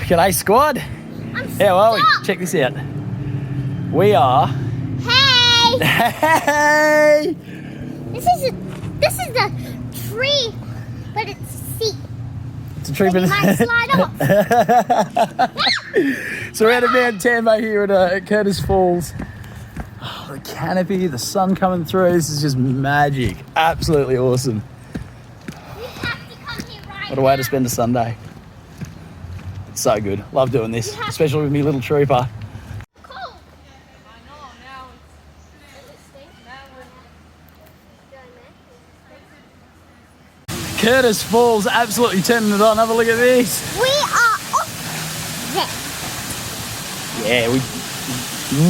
G'day, squad. How are we? Check this out. We are. Hey! Hey! This is the tree, but it's a seat. It's a tree, But you might slide off. So we're out of Mount Tambo here at Curtis Falls. Oh, the canopy, the sun coming through. This is just magic. Absolutely awesome. You have to come here right What a way to spend a Sunday. It's so good. Love doing this, especially with me little trooper. Cool. I know, now it's Curtis Falls, absolutely turning it on. Have a look at this. We are off there. Yeah, we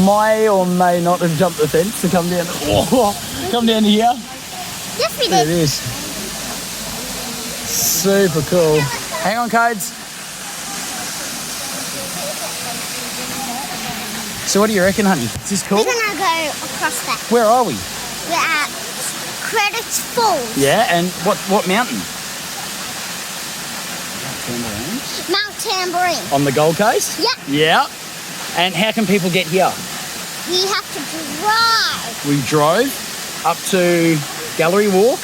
may or may not have jumped the fence to come down. Come down to here. Yes, we There it did. is. Super cool. Hang on, Codes. So what do you reckon, honey? Is this cool? We're gonna go across that. Where are we? We're at Curtis Falls. Yeah, and what mountain? Mount Tambourine. On the Gold Coast? Yeah. Yeah. And how can people get here? We have to drive. We drove up to Gallery Walk.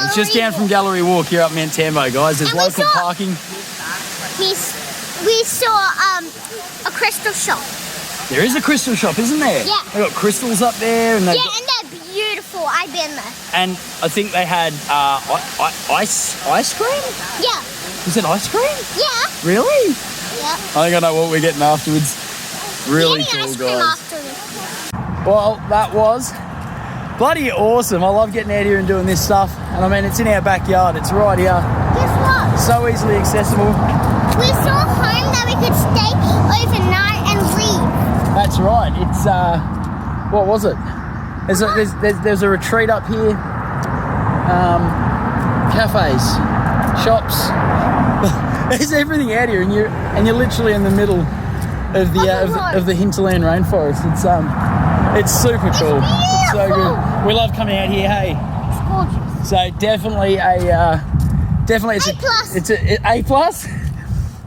It's just down from Gallery Walk here up Mount Tambo, guys. There's And we local saw- parking. We saw a crystal shop. There is a crystal shop, isn't there? Yeah. They got crystals up there, and they Yeah, and they're beautiful. I've been there. and I think they had ice cream. Yeah. Is it ice cream? Yeah. Really? Yeah. I think I know what we're getting afterwards. Really Getting cool, ice cream guys. afterwards. Well, that was bloody awesome. I love getting out here and doing this stuff. And I mean, it's in our backyard. It's right here. Guess what? So easily accessible. We saw a home that we could stay overnight and leave. That's right. It's what was it? There's a retreat up here. Cafes, shops. There's everything out here, and you're literally in the middle of the hinterland rainforest. It's super cool. It's so good. We love coming out here. Hey. It's gorgeous. So definitely it's A plus. It's a A plus.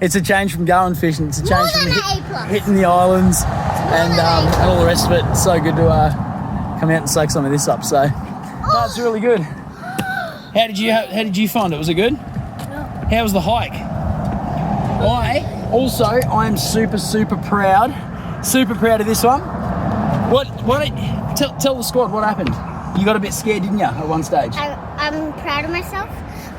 It's a change from going fishing. It's a More change than from an A plus. hitting the islands and than an A all the rest of it. It's so good to come out and soak some of this up. So no, it's really good. How did you find it? Was it good? How was the hike? I am super proud of this one. Tell the squad what happened. You got a bit scared, didn't you, at one stage? I'm proud of myself.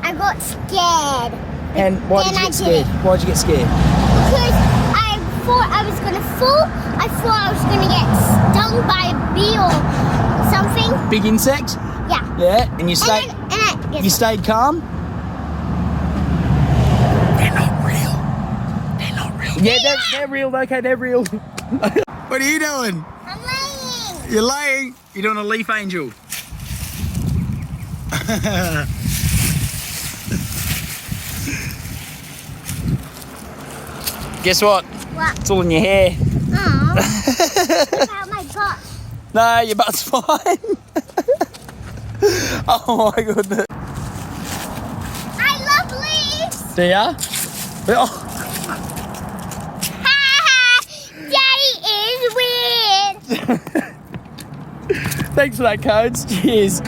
I got scared And why did Then you I get did scared? it. Why did you get scared? because I thought I was gonna fall. I thought I was gonna get stung by a bee or something. Big insect? Yeah. Yeah. And you stayed. You stayed calm. They're not real. They're not real. Yeah, they're real. Okay, they're real. What are you doing? I'm laying. You're laying. You're doing a leaf angel. Guess what? What? It's all in your hair. Oh. What about my butt? No, your butt's fine. Oh my goodness. I love leaves. Do ya? Oh, Daddy is weird. thanks for that, Codes. Cheers.